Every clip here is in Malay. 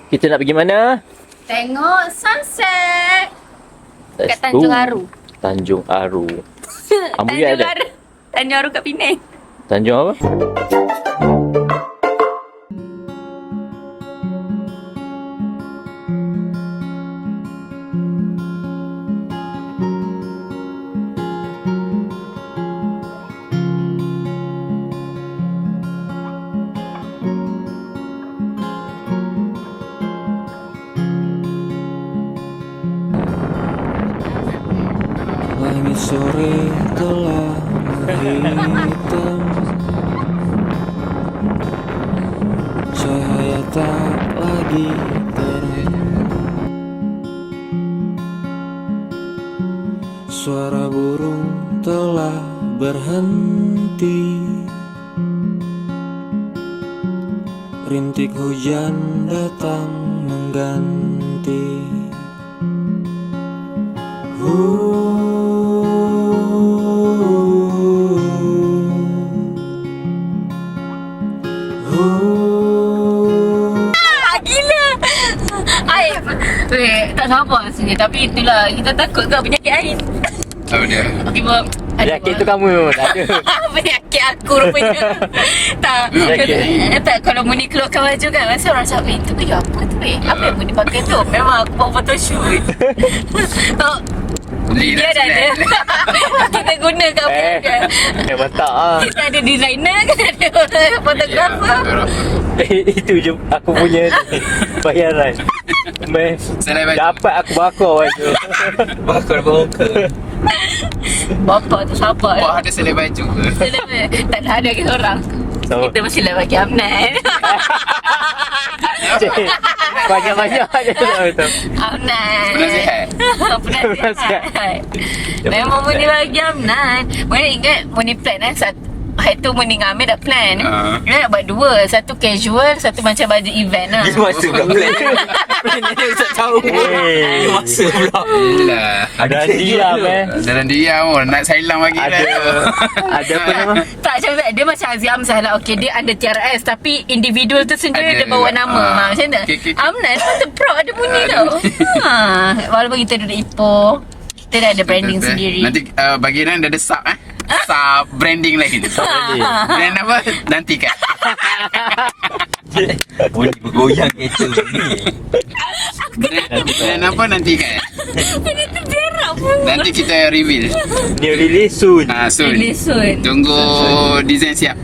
Kita nak pergi mana? Tengok sunset Let's kat Tanjung go. Aru. Tanjung Aru. Ambil Tanjung ada? Aru. Tanjung Aru kat Penang. Tanjung apa? Langit sore telah menghitam, cahaya tak lagi terang. Suara burung telah berhenti, rintik hujan datang mengganti. Gila. Tak sabar rasanya. Tapi itulah, kita takut kau penyakit air. Apa dia? Tiba Penyakit tu kamu tak ada. penyakit aku rupanya. Tak, kalau Muni keluarkan baju kan, masa orang cakap, itu baju apa tu apa yang Muni pakai tu? Memang aku buat photoshoot. Oh, dia dah ada. Kita guna kat apa kan? Memang tak lah. Kita ada designer kan, ada orang fotografer. Itu je aku punya ni, bayaran. Selai baju. Dapat aku bakar baju. Bakar. Bapak tu sabar. Wah, ada selai baju ke? Tak ada kita orang. Sama. Kita mesti lah bagi Amnan. Banyak-banyak je tu. Amnan. Penasihat. Penasihat. Memang Muni bagi Amnan. Muni ingat Muni plan hari tu Muni dengan Amir dah plan. Dia nak buat dua. Satu casual, satu macam baju event lah. Masa pula plan. Plan ni dia tak tahu. Hey. Masa pula. Yelah. Ada diam Dalam diam pun nak sailang bagi Ada apa nama? Tak macam dia macam Aziz Hamzah lah. Okay, dia under TRS tapi individual tu sendiri Ada dia bawa juga. nama. Macam tu. Okay. Amnan pun tu proud ada Muni tau. Walaupun kita duduk Ipoh, kita dah ada branding sendiri. Nanti bagian dah ada sub sub branding lagi tu. Brand apa? Nantikan. Boleh bergoyang kereta ni. Brand apa nantikan. Benda tu berak pun. Nanti kita reveal. New release soon. Soon. Really soon. Tunggu design siap.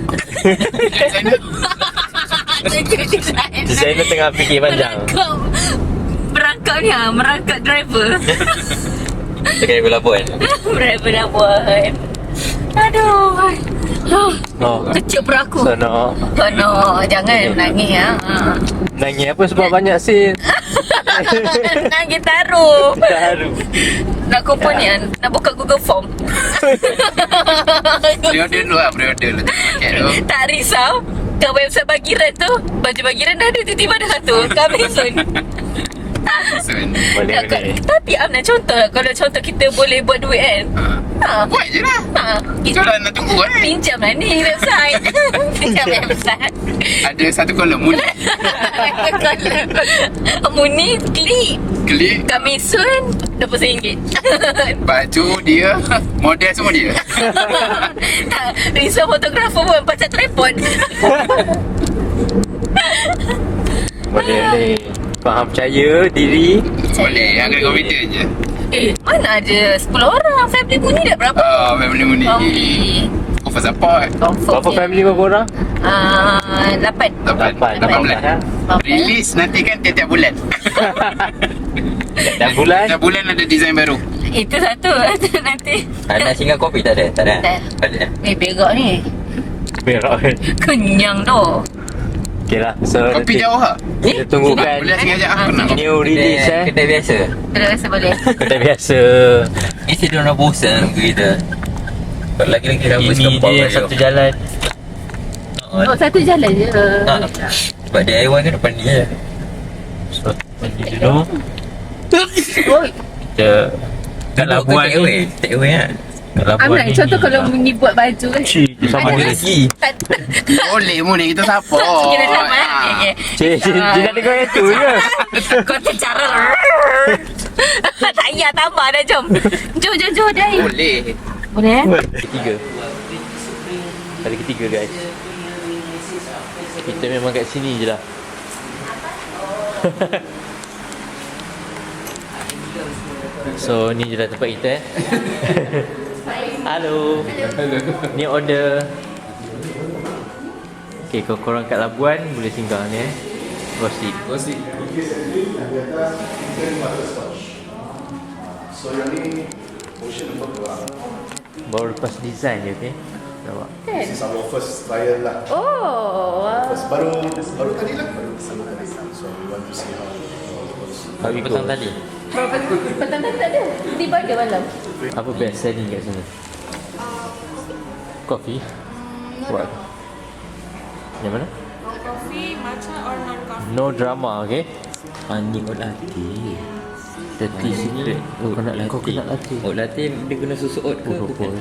Designer. Designer tengah fikir panjang. Merangkap ni lah. Merangkap driver. Tekan bola pun. Driver dah buat. Aduh. Oh. Kecil perut aku. Sono. Jangan menangis ya. Nangis apa sebab banyak scene. Nangis taruh. Taruh. Nak kupon ni nak buka Google Form. Pre-order dulu lah. Pre-order dulu. Okay, tu. Tak risau. Kat website Bagiran tu, baju Bagiran dah ada, tiba-tiba dah satu. Coming soon. Soon. Boleh. Tapi Amna contoh lah, kalau contoh kita boleh buat duit kan. Buat je lah. Kita Kalau nak tunggu kan. pinjam lah ni website. Pinjam website. Ada satu kolom Muni. Muni klik. Klik. Coming soon RM20. Baju dia. Model semua dia. Risau fotografer pun pasal tripod. Boleh ni. Faham percaya diri. Boleh. Yang kena komputer je. Mana ada 10 orang. Family Muni dah berapa? Family Muni. Family. Offer support. Berapa family berapa orang? 8. 18. Release nanti kan tiap-tiap bulan. Dan bulan? Tiap bulan ada design baru. Itu satu nanti. Ada singgah kopi tak ada? Tak ada? Tak. Tak ada. Berak ni. Berak. Kenyang tu. Okay lah. So Kopi jauh lah. kita tunggukan Boleh tinggal ajak aku nak. new release Kedai biasa. Dah rasa boleh. Kedai biasa. Mesti dia orang bosan muka kita. Lagi-lagi rambut Ini sekepap dia satu jalan. Oh, satu jalan je. Sebab DIY kan depan ni je. So pergi dulu. Oh, Kita kat Labuan Take away. ni. Take away kan. Kat Labuan Amlan, ni. contoh kalau Muni buat baju kan. Sama Ada- lagi. Boleh Muni kita support. Kita sama. Okay. Dia nak dengar yang tu je. Kau tercara. Tak payah tambah dah, jom. Jom, Dai. Boleh. Boleh eh? Ketiga. Kali ketiga guys. Kita memang kat sini je lah. So ni je lah tempat kita Halo. Ni order. Okay, kalau korang kat Labuan boleh singgah ni Gossip. So yang ni motion untuk korang. Baru lepas design je, okay? Nampak? This is our first trial lah. Oh, wow. First, baru tadi lah. Baru sama tadi. So we want to see how How it Petang goes. tadi. Petang tak ada. Tiba ada malam. Apa best selling kat sini? Coffee? What? Yang mana? Coffee, matcha or non-coffee? No drama, okay? Anjing oat latte. Dirty secret. Coconut latte. Oat latte dia guna susu oat ke Oh, bukan?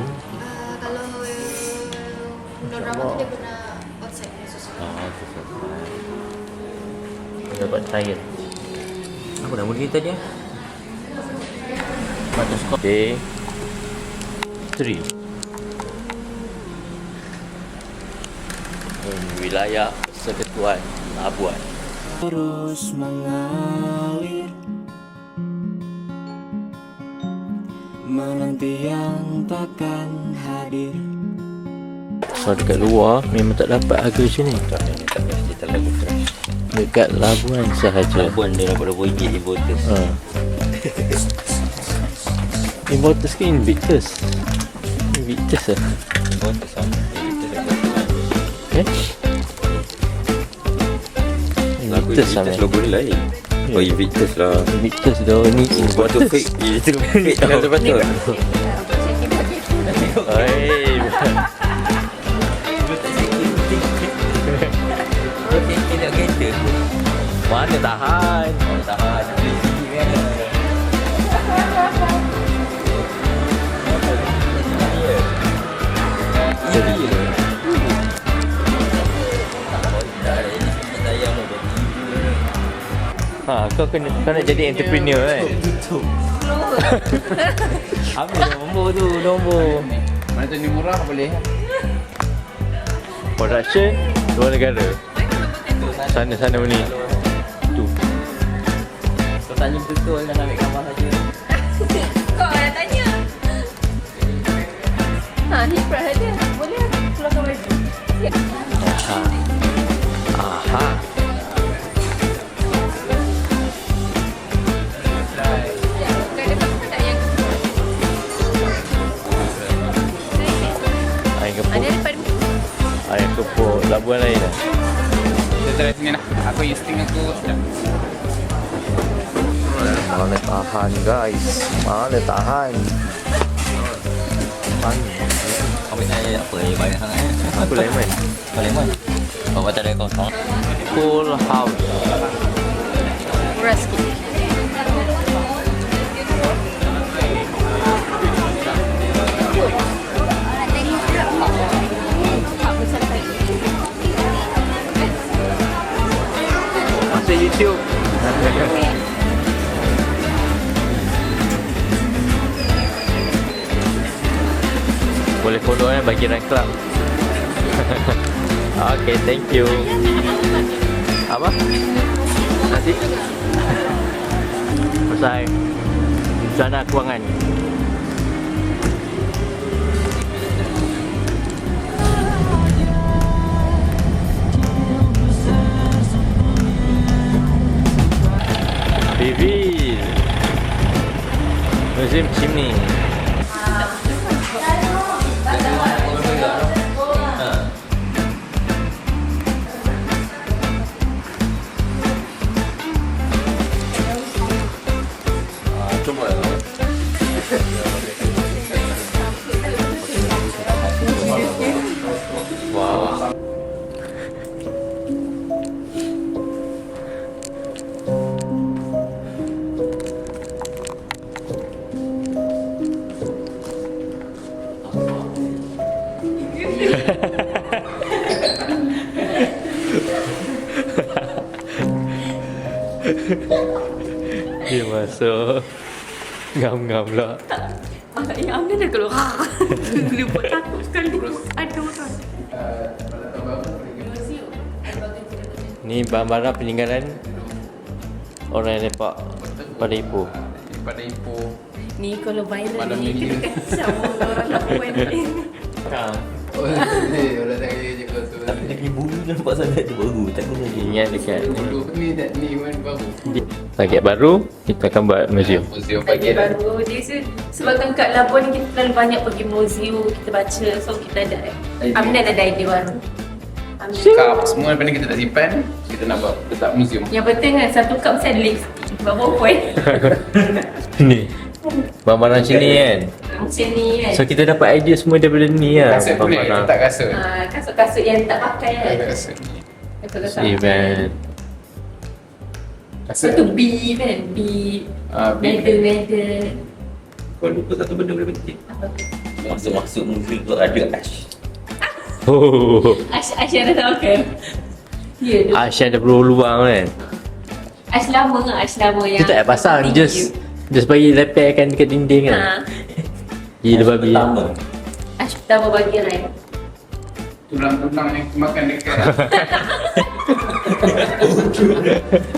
Kalau non-drama tu dia guna outside susu. Susu. Dapat trial. Apa nama dia tadi? Day 3 wilayah Persekutuan Labuan. Terus mengalir, menanti yang takkan hadir. Kalau dekat luar memang tak dapat harga macam ni. Tak mesti terlalu fresh. Dekat Labuan sahaja. Labuan dia dapat RM20 importers. Importers ke Invictus? Invictus lah. Importers sama. Kita dapat Eh? lagu Invictus lah Invictus logo dia lain. Oh Invictus lah. Invictus dah ni Sepatu Importers. fake. Itu fake dengan betul-betul. Oi. Kita nak kereta. Mana tahan? Tahan. Beli sikit kan. Jadi kau nak jadi entrepreneur kan? Ambil nombor tu, nombor. Mana tu ni murah boleh. Production luar negara. Sana ni. Tu. Kau tanya betul kan ambil gambar saja. Kau dah tanya. Hiprat saja. Boleh keluarkan baju. Aha. Ayam Ada kepuk. depan. Ayam kepuk Labuan lain lah. Kita try sini lah. Aku insting aku dah. Mana tahan guys. Mana tahan. Kau tanya apa yang banyak sangat. Aku lemon. Kau lemon. Kau tak ada kosong. Full house. Murah sikit. Masuk YouTube. Boleh follow Bagiran Club. Okay, thank you. Apa? Nasi? Selesai. Rencana kewangan. Reveal. Musim chimney. Wow. Dia masuk. Ngam-ngam lah. Yang Amna dah keluar. Lupa takut sekali. Ada orang. Ni barang-barang peninggalan orang yang lepak pada Ipoh. Pada Ipoh. Ni kalau viral Malam ni minggu. kena kacau orang lakuan ni. Oh, orang tak kaya je kau tu. Tapi dia punya bulu nampak sangat tu baru. Tak guna lagi. Ingat dekat ni. Ni kan baru. Target baru, kita akan buat museum. Museum Pagi pagi dah. baru dia sebabkan kat Labuan ni kita terlalu banyak pergi museum, kita baca, so kita ada Amna ada idea baru. Cup semua daripada kita tak simpan, kita nak buat letak museum. Yang penting kan satu cup mesti ada lipstick. Berapa poin? Ni. Barang-barang macam ni kan. Macam ni kan. So kita dapat idea semua daripada ni lah. Kasut boleh, Barang-barang. letak kasut. Kasut-kasut yang tak pakai kan. Letak kasut ni. Kasut-kasut. Event. Lepas tu B kan. B. B. Medal. Kau lupa satu benda boleh penting. Masuk-masuk museum tu ada Ash. Oh. Ash ada tahu ke? Ya. Asya ada berluang kan. Ash lama yang Kita tak payah pasang, just bagi lepelkan dekat dinding kan. Gila babi. Pertama. Ash pertama bagi Rai. Tulang-tulang yang makan dekat.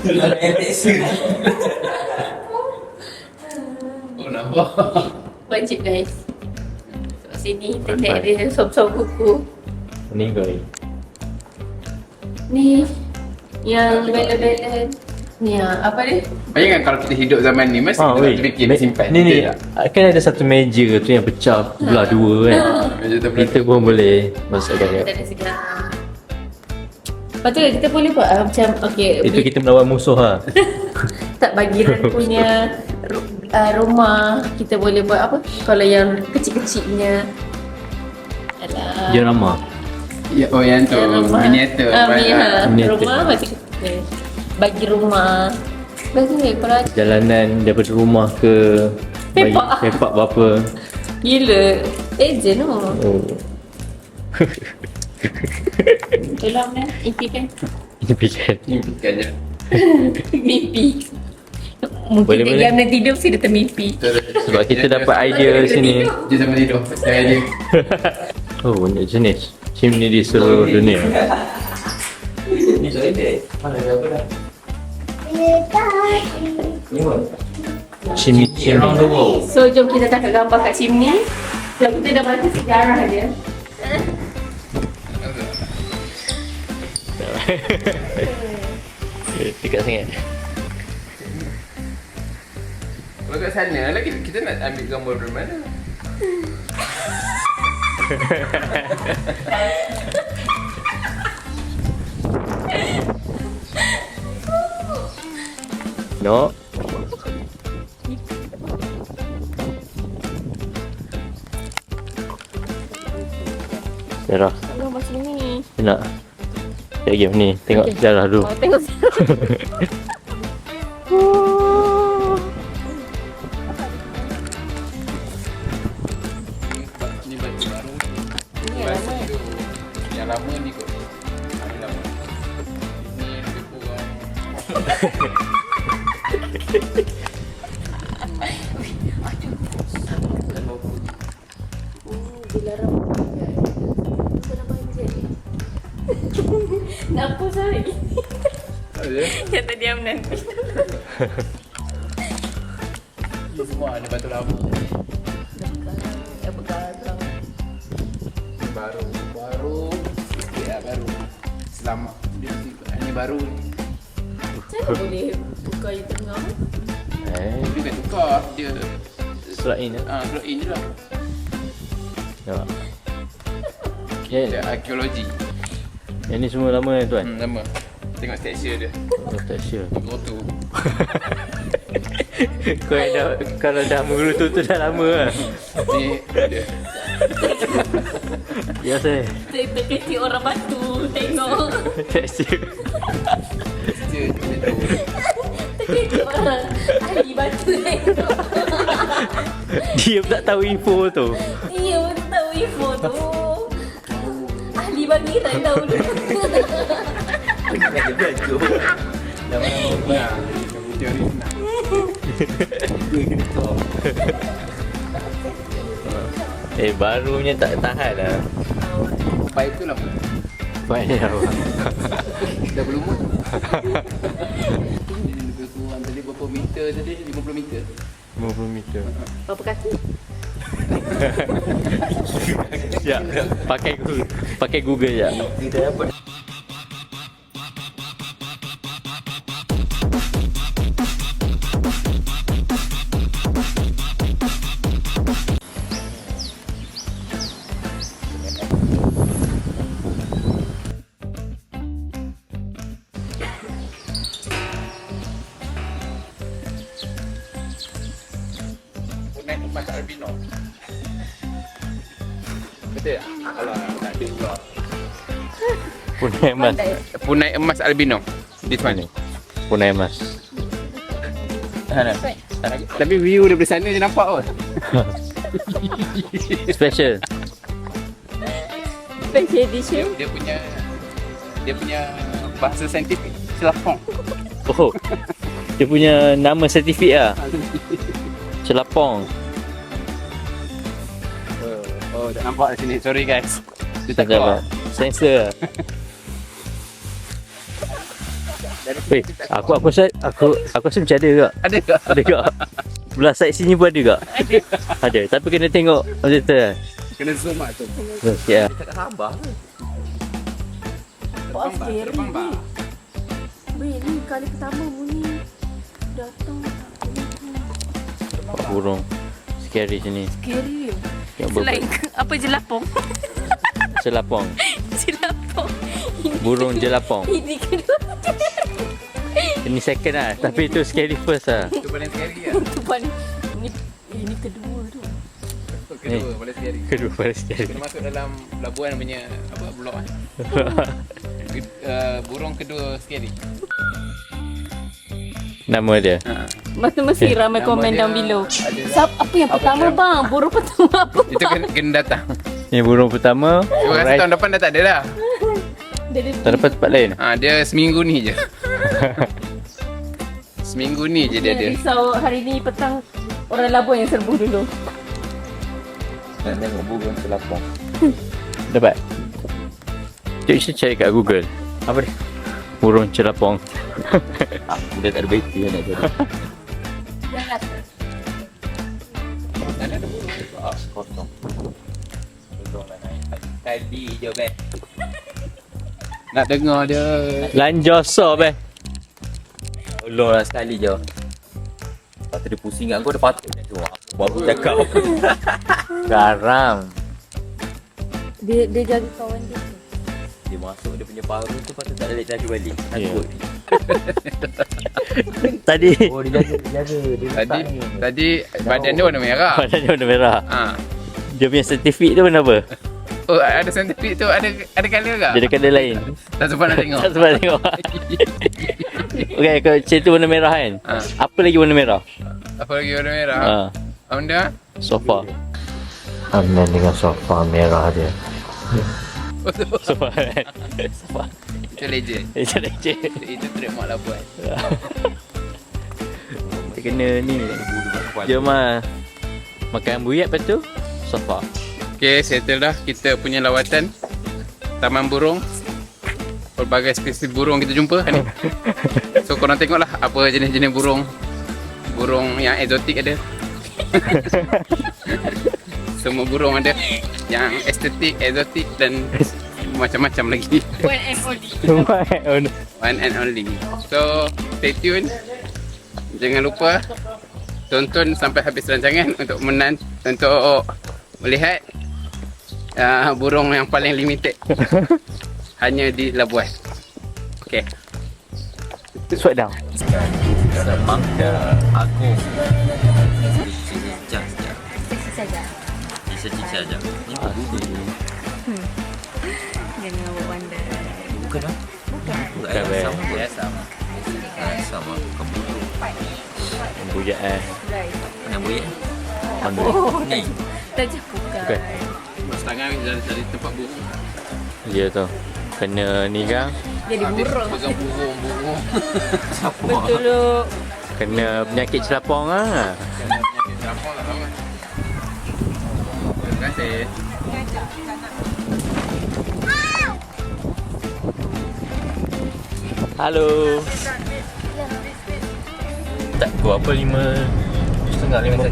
Tulang yang teksa. Oh, nampak. Wajib guys. Kat sini internet dia sop-sop buku. Ni kau. Ni yang bela-bela ni apa dia? Bayangkan kalau kita hidup zaman ni, mesti kita tak terfikir nak simpan. Ni Betul tak? kan ada satu meja tu yang pecah belah dua kan. Meja tu Kita pun boleh masukkan Tak kat. ada segala. Lepas tu kita boleh buat macam okey. Itu kita melawan musuh lah. Tak bagiran punya rumah kita boleh buat apa? Kalau yang kecil-kecilnya adalah Diorama. Ya, oh yang tu, miniatur. Miniatur. Rumah macam kita bagi rumah. Bagus ni kalau Jalanan daripada rumah ke Pepak berapa. gila. Ejen tu. Oh. Tolong kan impikan. Ini fikir. Ni bukan je. Mimpi. Mungkin Boleh, boleh. dia nak tidur mesti dia termimpi. Sebab kita dapat idea sini. Dia sama tidur, percaya je. Oh, banyak jenis. Chimney di seluruh dunia. Ni toilet. Mana ada apa dah? Ni pun. Chimney Around the world. So jom kita tangkap gambar kat chimney. Sebab kita dah baca sejarah dia. Dekat sangat. Kalau kat sana lagi kita nak ambil gambar dari mana? No. Darah. Tengok macam ni. Nak. Sekejap game ni. Tengok Okay. darah dulu. Oh, tengok. Ni baju baru. Ni yang lama. Tu yang lama ni kot. Ni lama. Ni lebih kurang. Dilarang. Kena banjir. Nak post lagi. Ada. Yang tadi am nanti. Ni semua ada batu lama. Baru sikit lah baru. Selamat dia ni baru ni. Macam boleh buka yang tengah? Eh, Dia kan tukar dia. slot in eh. Slot in je lah. Nampak. Dia Okay. arkeologi. Yang ni semua lama kan tuan? Lama. Tengok tekstur dia. Oh, tak sure. Gotu. Kau yang dah, kalau dah mengerutu tu dah lama lah. Ni dia. Ya saya. Terkecil orang batu. Tengok. Tak sure. Dia tu. Terkecil orang ahli batu. Tengok. Dia pun tak tahu info tu. Iya, pun tahu info tu. Ahli bangiran tahu dulu. Nak dia belajar. Nah, Teori senang. Barunya tak tahan lah. Baik tu lah. Banyak awak. Dah berlumut. Ini lebih kurang tadi berapa meter tadi? 50 meter. 50 meter. Berapa kaki? Ya, pakai Google je. Punai emas albino. Betul tak? Alah, tak ada pula. Punai emas. Punai emas albino. This one. Punai emas. Tapi view daripada sana je nampak kot. Special. Special edition. Dia punya bahasa saintifik celapong. Oh. Dia punya nama sertifik lah. Celapong. Oh, tak nampak di sini. Sorry guys. Dia tak Tak apa. keluar. Sensor lah. Weh, aku rasa macam ada ke? Ada ke? Ada ke? Belah side sini pun ada ke? Ada. Tapi kena tengok macam tu lah. Kena zoom lah tu. Sikit lah. Tak sabar. Terbang bah. Weh, ni kali pertama Muni datang. Nampak burung. Scary sini. Scary. Yang Selain apa jelapong? Celapong. Jelapong. Burung jelapong. Ini kedua. Ini second lah. Tapi itu scary first lah. Itu paling scary lah. Tuan. Ini kedua tu. Kedua paling scary. Kedua paling scary. Kena masuk dalam pelabuhan punya apa blok kan. Burung kedua scary. Nama dia. Mesti ramai Nama komen dia down below. ada- Apa yang pertama bang? Burung pertama apa? Itu kena datang. Ini burung pertama. Terima kasih tahun depan dah tak ada dah. Tak dapat tempat lain. Dia seminggu ni je. Seminggu ni je dia ada. Risau hari ni petang orang Labuan yang serbu dulu. Nak tengok burung celapong. Dapat. Cik kita cari kat Google. Apa dia? Burung celapong. Aku dah tak ada bateri nak cari. Jangan. Kosong. Burung lah naik. Tadi je bang. Nak dengar dia. Lanjoso beh. Tolong lah sekali je. Lepas tu dia pusing kat aku, dia patut nak tengok. Aku baru cakap. Garam. Dia jaga kawan dia. Dia masuk dia punya paru tu, lepas tu tak ada lagi balik. Ya. Takut. Tadi Oh dia jaga. Dia Tadi badan dia warna merah. badannya warna merah. Dia punya sertifik tu warna apa? Oh, ada saintifik tu, ada colour ke? Dia ada colour lain. Tak sempat nak tengok. Tak sempat tengok. Okay, kalau cik tu warna merah kan? Apa lagi warna merah? Apa lagi warna merah? Honda? Sofa. Amin dengan sofa merah dia. Sofa kan? Sofa. Itu legend. Itu leceh. Itu trademark Labuan. Dia kena ni. Jom lah. Makan buyat lepas tu sofa. Okay, settle dah kita punya lawatan Taman Burung. Pelbagai spesies burung kita jumpa hari ni. So korang tengoklah apa jenis-jenis burung. Burung yang eksotik ada. Semua burung ada. Yang estetik, eksotik dan macam-macam lagi. One and only. One and only. So stay tune. Jangan lupa tonton sampai habis rancangan untuk untuk melihat burung yang paling limited hanya di Labuan. Okay. Sweat down. Semangka Agung. Sekejap. Seksi saja. Sekejap saja. Ni apa dulu? Jangan buat wonder. Bukan lah. Bukan. Bukan, bang. Sama. Sama. Kebudu. Buyat Right. Mana buaya? Oh, Ni. tak je bukan. Bukan. Tangan dari tempat burung. Ya tu. Kena ni kan. Jadi burung. Pegang burung. Betul lu. Kena penyakit celapong ah. Kena penyakit celapong lah lama. Terima kasih. Halo. Tak tu apa 5.5 5.40.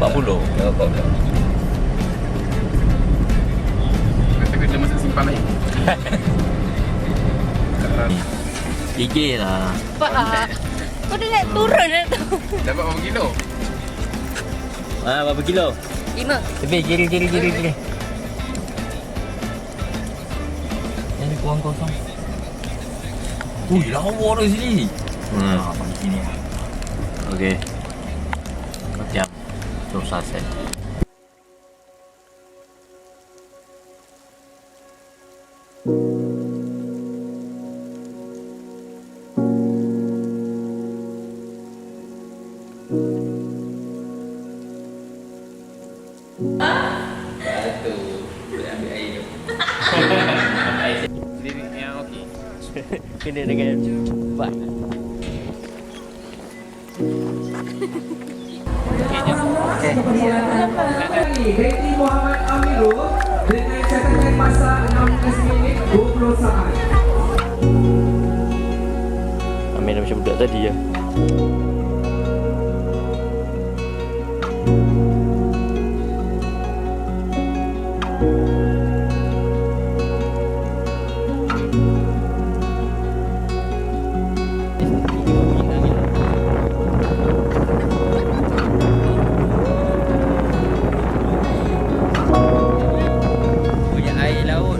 Kata kita masa simpan lagi. Gigih lah. Pak, kau dah nak turun dah tu. Dapat berapa kilo? Berapa kilo? 5. Lebih, kiri. Ini kurang kosong. Ui, lawa dah sini. Pagi sini. Okey. Jam. Terus selesai. Lirik yang okey. Kena dengan Pak. Hedi Muhammad Amirul dengan catatan masa 16 minit 20 saat. Amin macam budak tadi ya. Punya air laut.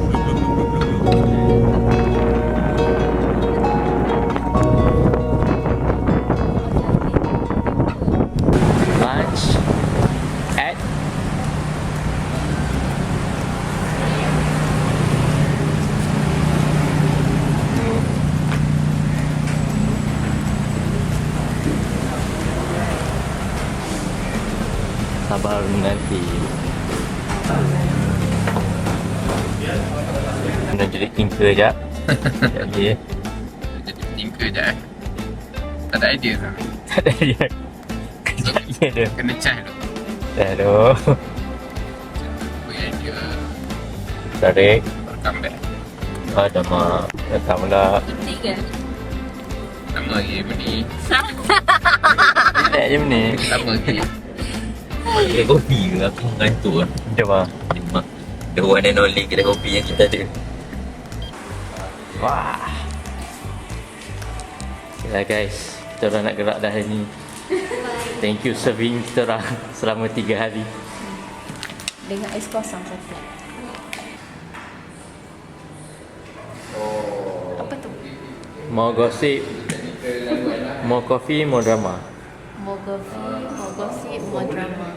Lunch at sabar nanti. Kena jadi tinker sekejap. Jadi Jadi tinker je eh. Tak ada idea lah. tak ada dia. Kejap je dia. Kena charge dulu. Dah tu. Beri idea. Tarik. Rekam back. Alamak. Datang pula. Penting ke? Lama lagi benda. Relax je ni. Lama lagi. Kedai kopi ke? Aku mengantuk lah. Jom lah. Memang the one and only kedai kopi yang kita ada. Wah. Okay lah guys. Kita orang nak gerak dah hari ni. Thank you serving kita orang selama 3 hari. Dengan ais kosong satu. Apa tu? Mau gosip, mau kopi, mau drama. More coffee, more gossip, more drama.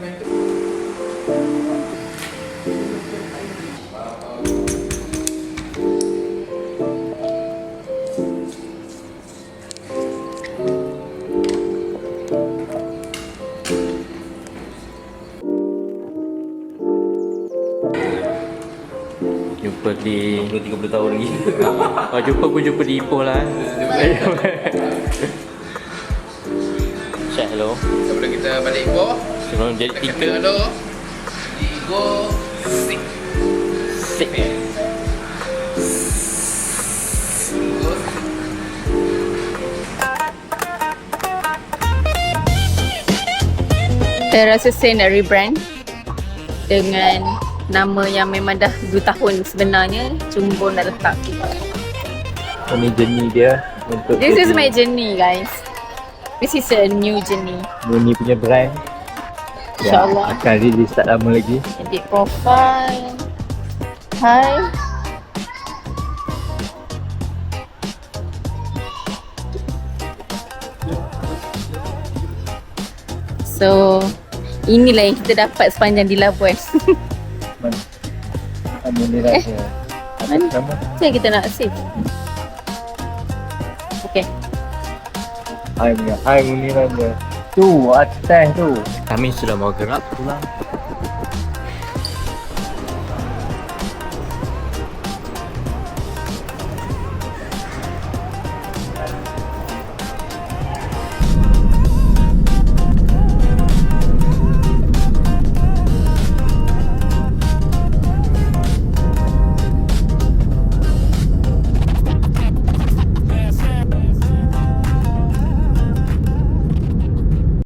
Jumpa di 20-30 tahun lagi. Kalau jumpa pun jumpa di Ipoh lah. Chat hello. Sebelum kita balik Ipoh, Sebelum jadi kita tinker kena dulu Go sick. Sick. Go Saya rasa saya nak rebrand dengan nama yang memang dah 2 tahun sebenarnya. Cuma nak letak. Ini journey dia untuk This is my journey, guys. This is a new journey. Muni punya brand. InsyaAllah. Akan release tak lama lagi. Edit profile. Hi. So, inilah yang kita dapat sepanjang di Labuan. Muni rasa. Mana? Itu yang kita nak save. Okay. Hai Muni rasa. Tu, atas tu. Kami sudah mau gerak pulang.